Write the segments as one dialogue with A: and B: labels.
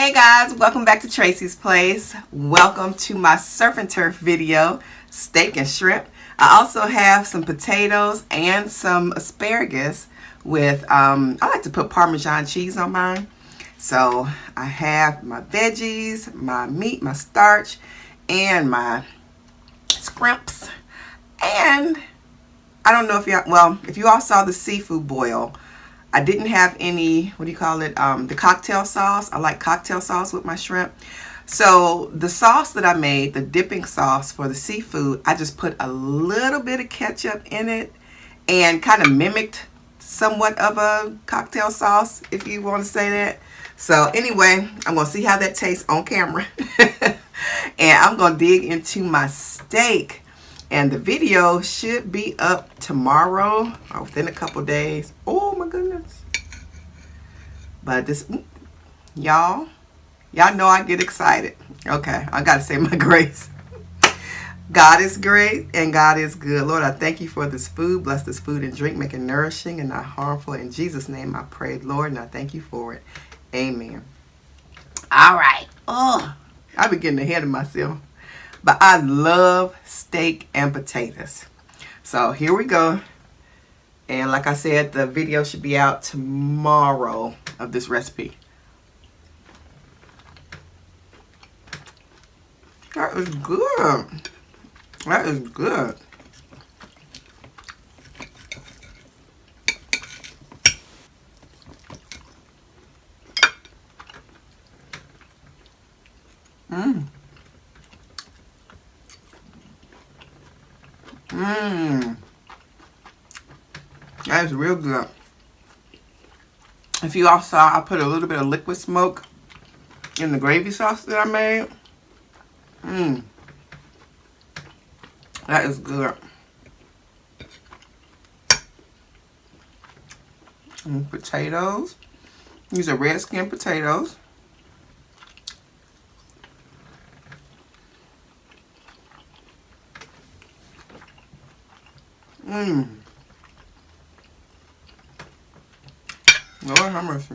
A: Hey guys, welcome back to Tracie's Place. Welcome to my surf and turf video, steak and shrimp. I also have some potatoes and some asparagus with, I like to put Parmesan cheese on mine. So I have my veggies, my meat, my starch, and my scrimps. And I don't know if if you all saw the seafood boil, I didn't have any, what do you call it, the cocktail sauce. I like cocktail sauce with my shrimp. So the sauce that I made, the dipping sauce for the seafood, I just put a little bit of ketchup in it and kind of mimicked somewhat of a cocktail sauce, if you want to say that. So anyway, I'm going to see how that tastes on camera. And I'm going to dig into my steak. And the video should be up tomorrow or within a couple days. Oh my goodness. But this, y'all know I get excited. Okay, I got to say my grace. God is great and God is good. Lord, I thank you for this food. Bless this food and drink, make it nourishing and not harmful. In Jesus' name I pray, Lord, and I thank you for it. Amen. All right. Oh, I be getting ahead of myself. But I love steak and potatoes. So here we go. And like I said, the video should be out tomorrow of this recipe. That is good. That is good. Mmm. Mmm. That is real good. If you all saw, I put a little bit of liquid smoke in the gravy sauce that I made. Mmm. That is good. And potatoes. These are red skin potatoes. Mmm. Lord have mercy.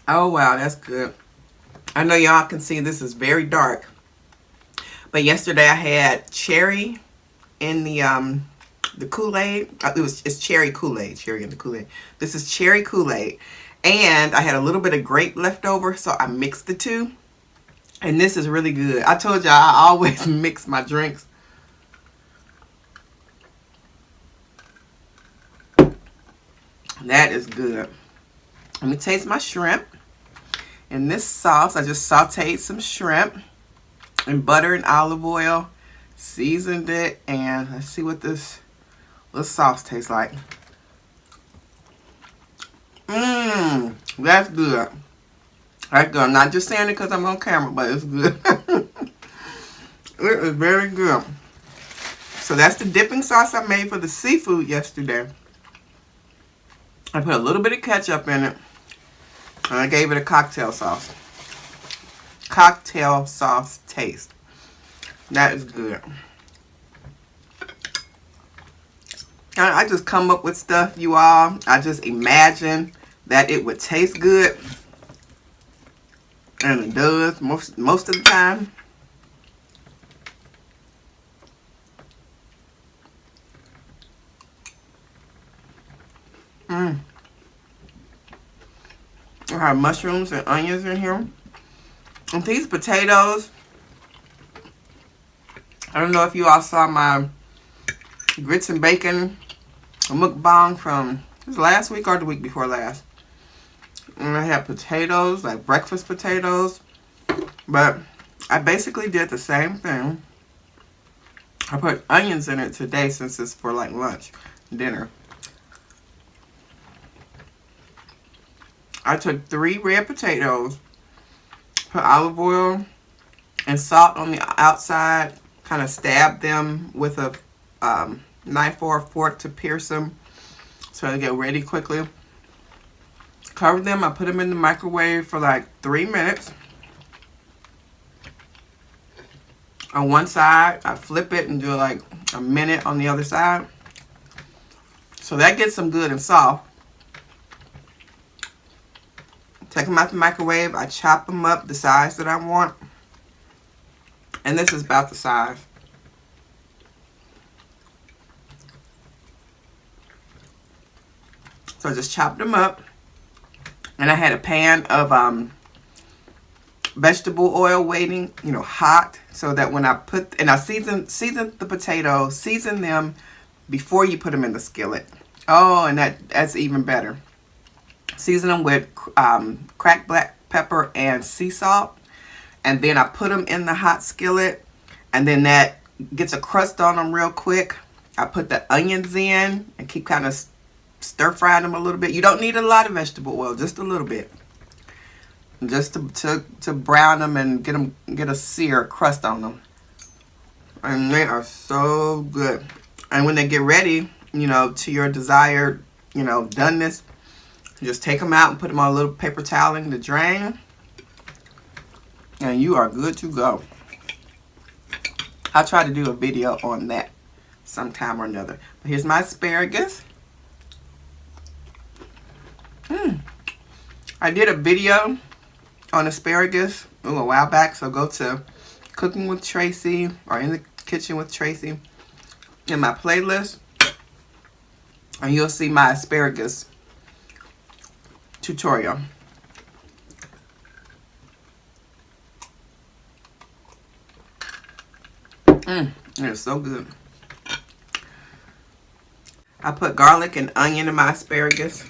A: Oh wow, that's good. I know y'all can see this is very dark. But yesterday I had cherry in the kool-aid. It's cherry kool-aid. Cherry in the kool-aid. This is cherry kool-aid. And I had a little bit of grape left over, so I mixed the two. And this is really good. I told y'all I always mix my drinks. That is good. Let me taste my shrimp. In this sauce, I just sauteed some shrimp in butter and olive oil. Seasoned it. And let's see what this sauce tastes like. Mmm, that's good. That's good. I'm not just saying it because I'm on camera, but it's good. It is very good. So that's the dipping sauce I made for the seafood yesterday. I put a little bit of ketchup in it. And I gave it a cocktail sauce. Cocktail sauce taste. That is good. I just come up with stuff, you all. I just imagine that it would taste good. And it does most of the time. Mmm. I have mushrooms and onions in here. And these potatoes, I don't know if you all saw my grits and bacon mukbang from last week or the week before last. And I had potatoes, like breakfast potatoes. But I basically did the same thing. I put onions in it today since it's for like lunch, dinner. I took 3 red potatoes, put olive oil and salt on the outside, kind of stabbed them with a knife or a fork to pierce them so they get ready quickly. Covered them. I put them in the microwave for like 3 minutes. on one side. I flip it and do like a minute on the other side. So that gets them good and soft. Take them out the microwave. I chop them up the size that I want. And this is about the size. So I just chopped them up. And I had a pan of vegetable oil waiting, you know, hot. So that when I put, and I season the potatoes, season them before you put them in the skillet. Oh, and that's even better. Season them with cracked black pepper and sea salt. And then I put them in the hot skillet. And then that gets a crust on them real quick. I put the onions in and keep kind of stir frying them a little bit. You don't need a lot of vegetable oil, just a little bit. Just to brown them and get a sear crust on them. And they are so good. And when they get ready, you know, to your desired, you know, doneness, just take them out and put them on a little paper towel in the drain. And you are good to go. I'll try to do a video on that sometime or another. But here's my asparagus. I did a video on asparagus a while back. So go to Cooking with Tracie or In the Kitchen with Tracie in my playlist. And you'll see my asparagus tutorial. It's so good. I put garlic and onion in my asparagus.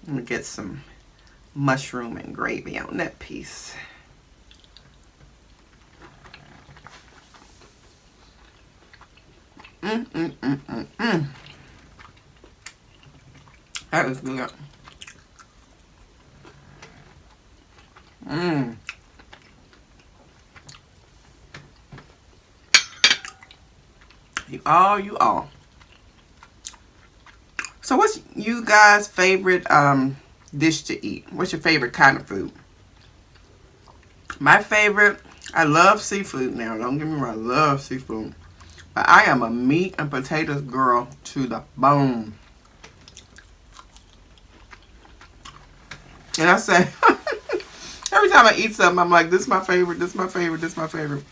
A: Let me get some mushroom and gravy on that piece. That is good. You all. So what's you guys' favorite dish to eat? What's your favorite kind of food? My favorite, I love seafood now. Don't get me wrong, I love seafood. But I am a meat and potatoes girl to the bone. And I say, every time I eat something, I'm like, this is my favorite, this is my favorite, this is my favorite.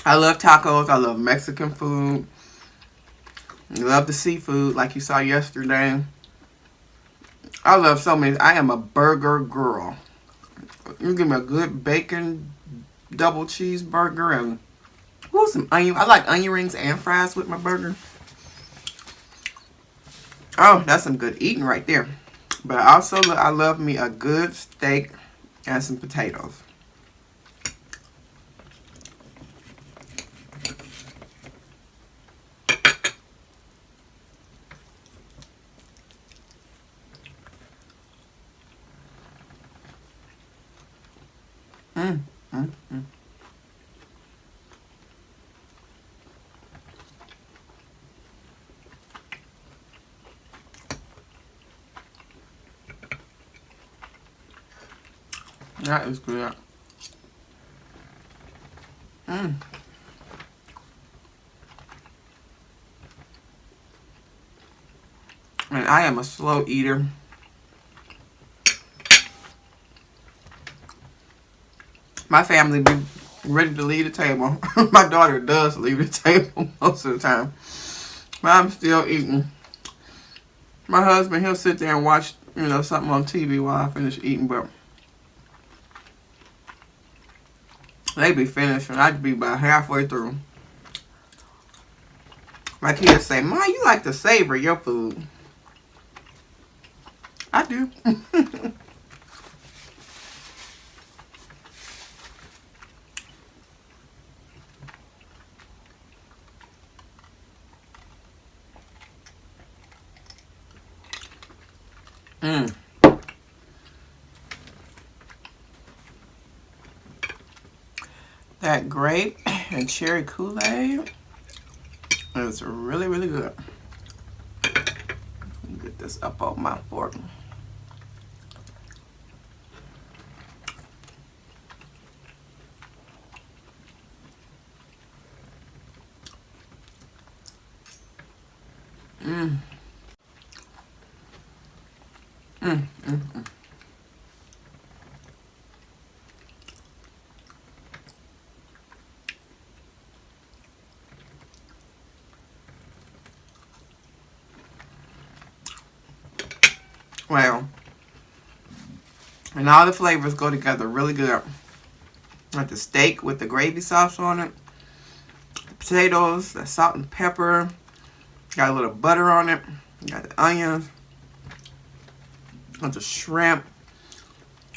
A: I love tacos. I love Mexican food. I love the seafood like you saw yesterday. I love so many. I am a burger girl. You give me a good bacon double cheeseburger and some onion. I like onion rings and fries with my burger. Oh, that's some good eating right there. But also, I love me a good steak and some potatoes. That is good. And I am a slow eater. My family be ready to leave the table. My daughter does leave the table most of the time. But I'm still eating. My husband, he'll sit there and watch, you know, something on TV while I finish eating, but they be finished and I'd be about halfway through. My kids say, "Ma, you like to savor your food." I do. That grape and cherry kool-aid is really, really good. Let me get this up on my fork. Mm. Mm, mm, mm. Well, and all the flavors go together really good. Like the steak with the gravy sauce on it, the potatoes, the salt and pepper, got a little butter on it, got the onions, got the shrimp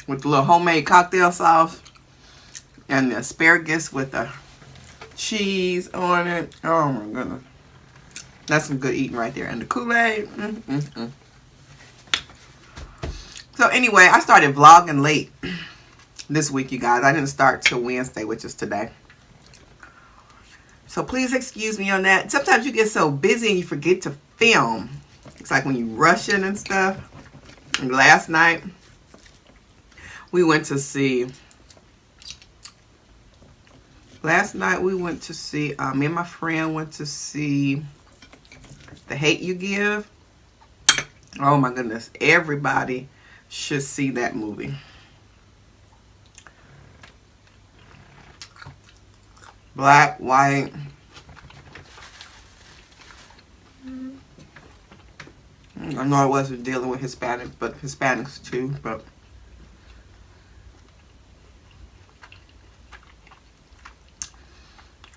A: with the little homemade cocktail sauce, and the asparagus with the cheese on it. Oh my goodness. That's some good eating right there. And the kool-aid. Mm, mm, mm. So anyway, I started vlogging late this week, you guys. I didn't start till Wednesday, which is today. So please excuse me on that. Sometimes you get so busy and you forget to film. It's like when you rushing and stuff. And last night, we went to see... me and my friend went to see The Hate You Give. Oh my goodness. Everybody should see that movie. Black, white. I know I wasn't dealing with Hispanics, but Hispanics too, but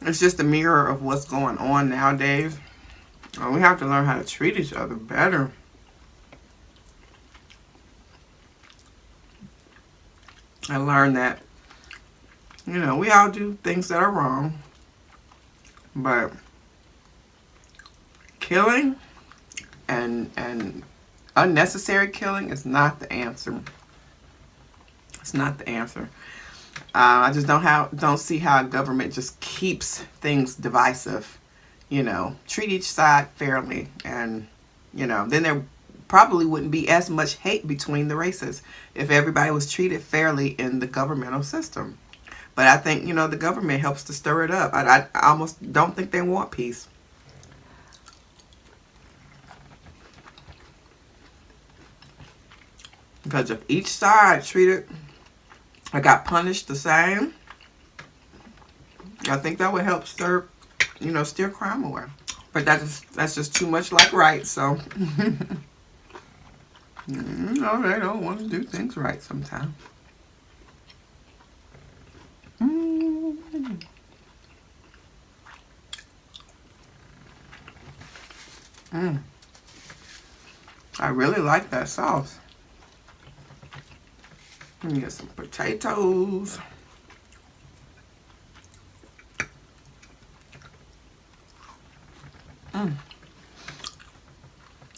A: it's just a mirror of what's going on nowadays. We have to learn how to treat each other better. I learned that, you know, we all do things that are wrong, but killing and unnecessary killing is not the answer. It's not the answer. I just don't see how government just keeps things divisive. You know, treat each side fairly, and you know, then there probably wouldn't be as much hate between the races if everybody was treated fairly in the governmental system. But I think, you know, the government helps to stir it up. I almost don't think they want peace. Because if each side treated or got punished the same, I think that would help stir, you know, steer crime away. But that's just too much like right, so... No, they don't want to do things right sometimes. I really like that sauce. Let me get some potatoes.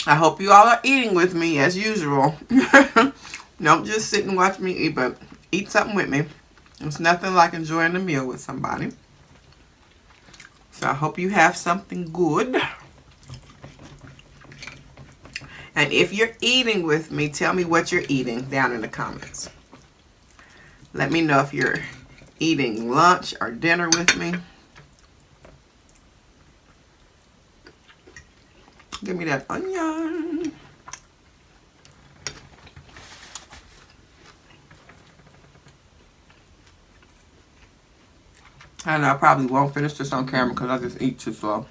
A: I hope you all are eating with me as usual. Don't just sit and watch me eat, but eat something with me. It's nothing like enjoying a meal with somebody. So I hope you have something good. And if you're eating with me, tell me what you're eating down in the comments. Let me know if you're eating lunch or dinner with me. Give me that onion. And I probably won't finish this on camera because I just eat too slow.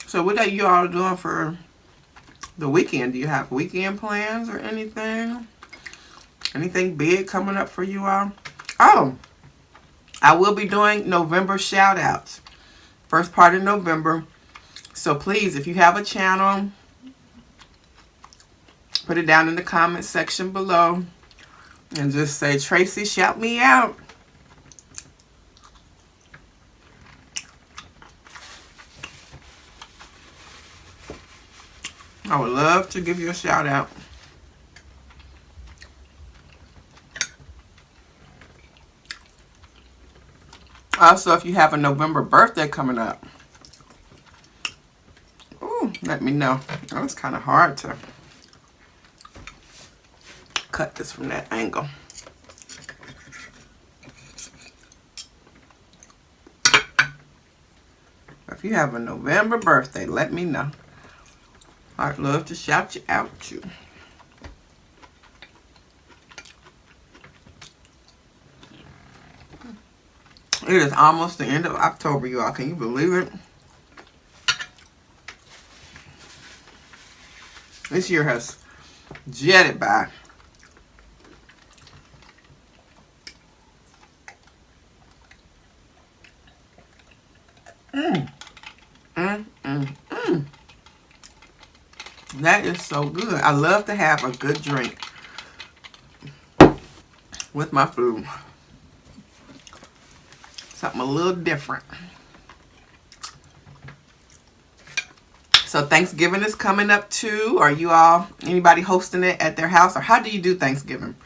A: So what are you all doing for the weekend? Do you have weekend plans or anything? Anything big coming up for you all? Oh, I will be doing November shout outs. First part of November. So please, if you have a channel, put it down in the comment section below. And just say, Tracie, shout me out. I would love to give you a shout out. Also, if you have a November birthday coming up, let me know. Oh, it's kind of hard to cut this from that angle. If you have a November birthday, let me know. I'd love to shout you out too. It is almost the end of October, y'all. Can you believe it? This year has jetted by. That is so good. I love to have a good drink with my food. Something a little different. So Thanksgiving is coming up too. Are you all, anybody hosting it at their house? Or how do you do Thanksgiving?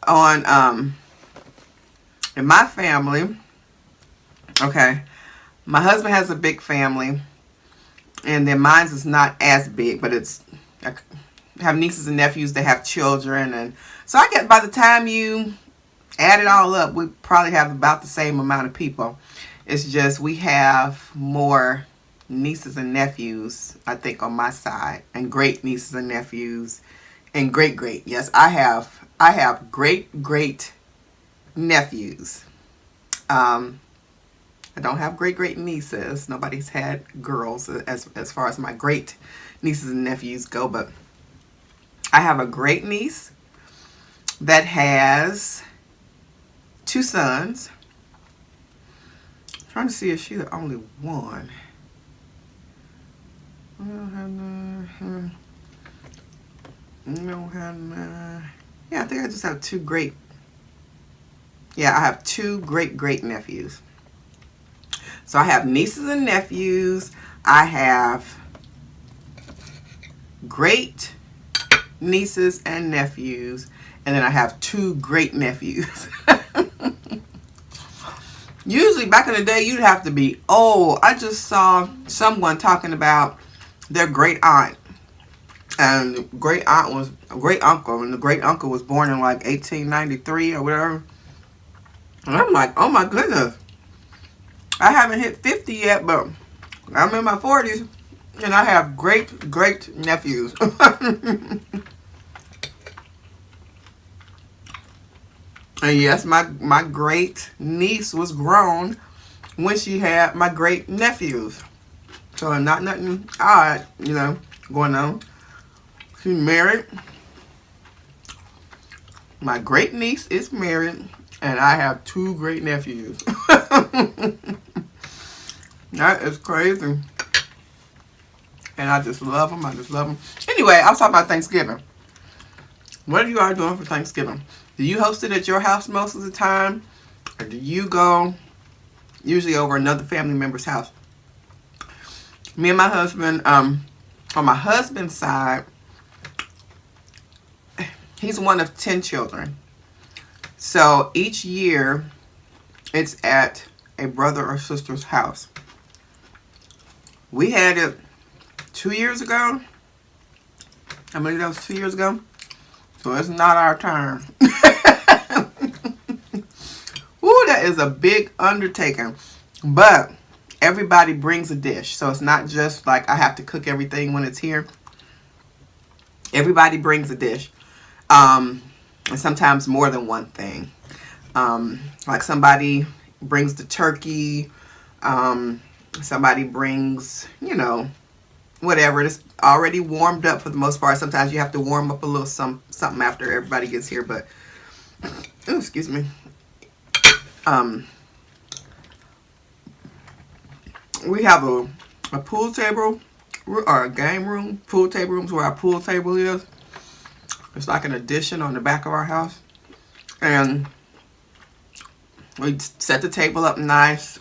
A: In my family, okay, my husband has a big family. And then mine's is not as big, but it's, I have nieces and nephews that have children. And so I guess by the time you add it all up, we probably have about the same amount of people. It's just we have more nieces and nephews, I think, on my side. And great nieces and nephews. And great. Yes, I have great nephews. I don't have great nieces. Nobody's had girls as far as my great nieces and nephews go, but I have a great niece that has 2 sons. I'm trying to see if she's the only one. Yeah, I think I just have 2 great. Yeah, I have 2 great nephews. So I have nieces and nephews. I have great nieces and nephews. And then I have 2 great nephews. Usually back in the day, you'd have to be old. I just saw someone talking about their great aunt. And the great aunt was a great uncle. And the great uncle was born in like 1893 or whatever. And I'm like, oh my goodness. I haven't hit 50 yet, but I'm in my 40s, and I have great nephews. And yes, my great niece was grown when she had my great nephews. So not nothing odd, you know, going on. She's married. My great niece is married, and I have 2 great nephews. That is crazy. And I just love them. Anyway, I was talking about Thanksgiving. What are you all doing for Thanksgiving? Do you host it at your house most of the time? Or do you go usually over another family member's house? Me and my husband, on my husband's side, he's one of 10 children. So each year, it's at a brother or sister's house. We had it 2 years ago. I believe that was 2 years ago. So it's not our turn. Ooh, that is a big undertaking. But everybody brings a dish. So it's not just like I have to cook everything when it's here. Everybody brings a dish. And sometimes more than one thing. Like somebody brings the turkey. Somebody brings, you know, whatever. It's already warmed up for the most part. Sometimes you have to warm up a little something after everybody gets here. But, oh, excuse me. We have a pool table or a game room. Pool table room is where our pool table is. It's like an addition on the back of our house. And we set the table up nice.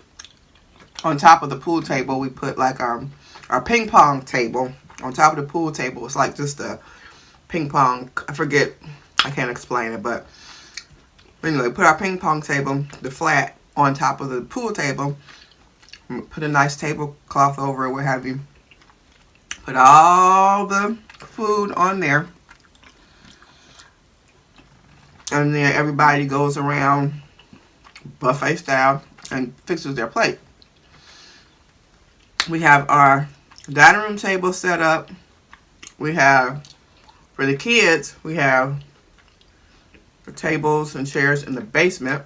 A: On top of the pool table, we put like our ping pong table. On top of the pool table, it's like just a ping pong. I forget. I can't explain it. But anyway, put our ping pong table, the flat, on top of the pool table. Put a nice tablecloth over it, what have you. Put all the food on there. And then everybody goes around buffet style and fixes their plate. We have our dining room table set up. We have, for the kids, we have the tables and chairs in the basement.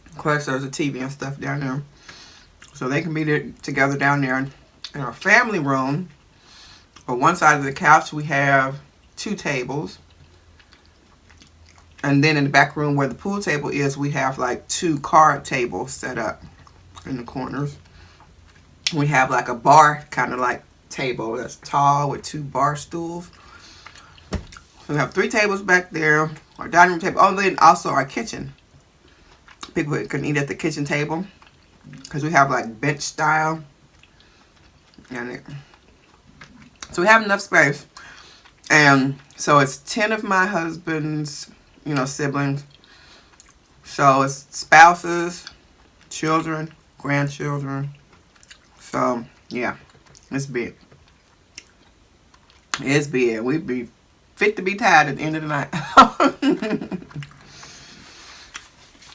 A: Of course, there's a TV and stuff down there. So they can be there, together down there. In our family room, on one side of the couch, we have 2 tables. And then in the back room where the pool table is, we have like 2 card tables set up in the corners. We have like a bar kind of like table that's tall with 2 bar stools. So we have 3 tables back there. Our dining room table. Oh, and then also our kitchen. People can eat at the kitchen table because we have like bench style. So we have enough space. And so it's 10 of my husband's, siblings. So it's spouses, children, grandchildren. So, yeah, it's big. It's big. We'd be fit to be tired at the end of the night.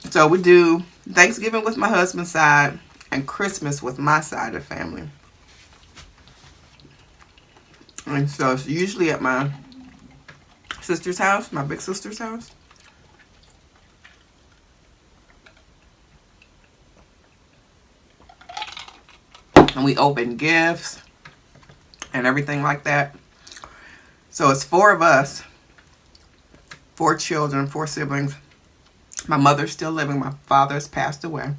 A: So we do Thanksgiving with my husband's side and Christmas with my side of the family. And so it's usually at my sister's house, my big sister's house. And we open gifts and everything like that. So it's 4 of us, 4 children, 4 siblings. My mother's still living. My father's passed away.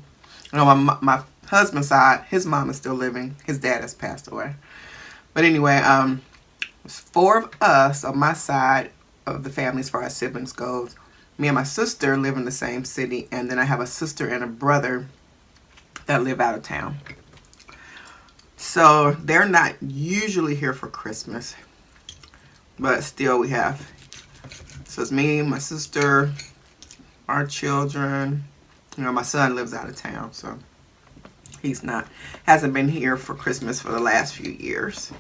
A: My husband's side, his mom is still living. His dad has passed away. But anyway, it's 4 of us on my side of the family as far as siblings goes. Me and my sister live in the same city. And then I have a sister and a brother that live out of town. So they're not usually here for Christmas. But still we have. So it's me, my sister, our children. My son lives out of town. So hasn't been here for Christmas for the last few years.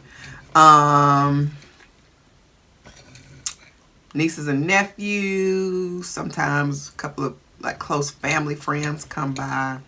A: Nieces and nephews. Sometimes a couple of like close family friends come by.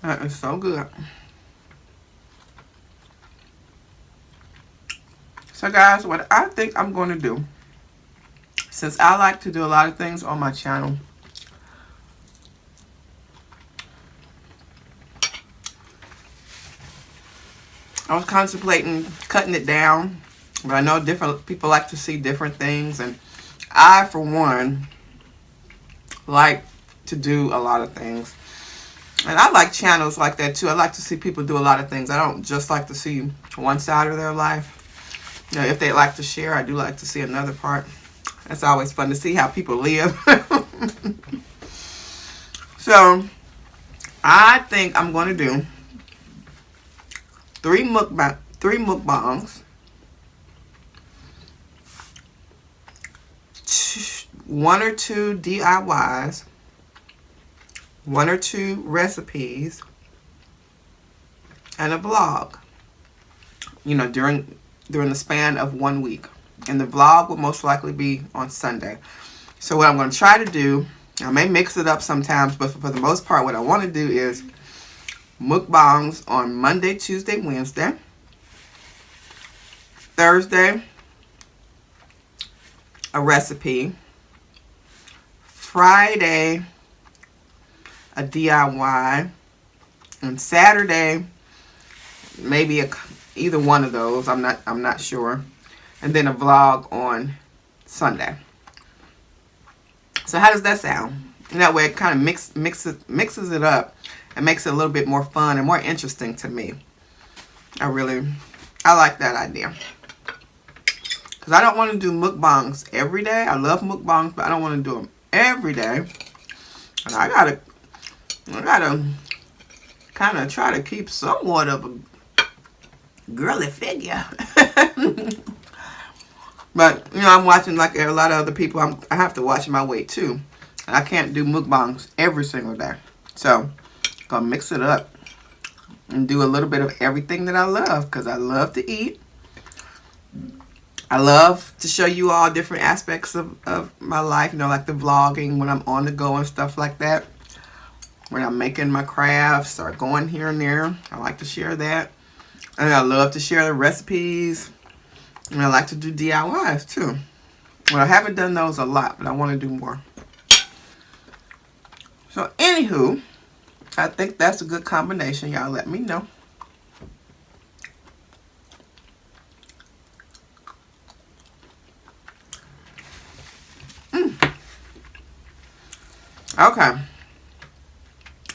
A: That is so good. So guys, what I think I'm going to do, since I like to do a lot of things on my channel, I was contemplating cutting it down, but I know different people like to see different things, and I, for one, like to do a lot of things. And I like channels like that too. I like to see people do a lot of things. I don't just like to see one side of their life. If they like to share, I do like to see another part. It's always fun to see how people live. So, I think I'm going to do 3 mukbangs. 1 or 2 DIYs. 1 or 2 recipes, and a vlog, during the span of 1 week. And the vlog will most likely be on Sunday. So what I'm going to try to do, I may mix it up sometimes, but for the most part, what I want to do is mukbangs on Monday, Tuesday, Wednesday. Thursday, a recipe. Friday, a DIY, and Saturday maybe either one of those. I'm not sure, and then a vlog on Sunday. So how does that sound? And that way it kind of mixes it up and makes it a little bit more fun and more interesting to me. I like that idea, because I don't want to do mukbangs every day. I love mukbangs, but I don't want to do them every day. And I gotta kind of try to keep somewhat of a girly figure. But, you know, I'm watching like a lot of other people. I have to watch my weight too. And I can't do mukbangs every single day. So, I'm going to mix it up and do a little bit of everything that I love. Because I love to eat. I love to show you all different aspects of my life. You know, like the vlogging when I'm on the go and stuff like that. When I'm making my crafts or going here and there. I like to share that. And I love to share the recipes. And I like to do DIYs too. Well, I haven't done those a lot, but I want to do more. So, anywho, I think that's a good combination. Y'all let me know. Okay.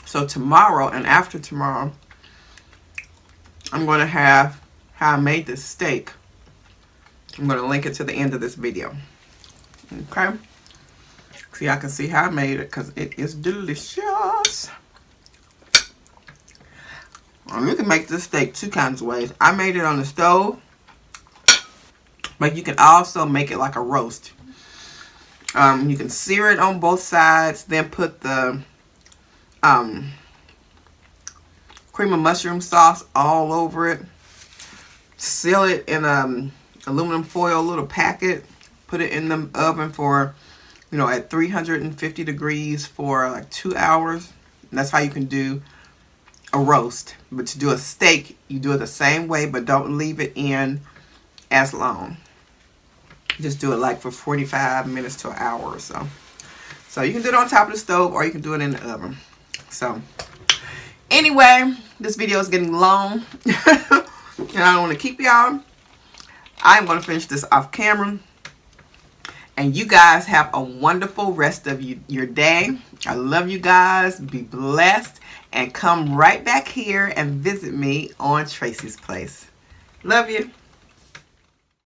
A: So, tomorrow and after tomorrow, I'm going to have how I made this steak. I'm going to link it to the end of this video. Okay? So y'all can see how I made it because it is delicious. You can make this steak two kinds of ways. I made it on the stove. But you can also make it like a roast. You can sear it on both sides. Then put the cream of mushroom sauce all over it. Seal it in aluminum foil little packet. Put it in the oven for, you know, at 350 degrees for like 2 hours. And that's how you can do a roast. But to do a steak, you do it the same way, but don't leave it in as long. Just do it like for 45 minutes to an hour or so. So you can do it on top of the stove or you can do it in the oven. So anyway, this video is getting long. And I don't want to keep y'all. I'm going to finish this off camera. And you guys have a wonderful rest of your day. I love you guys. Be blessed. And come right back here and visit me on Tracie's Place. Love you.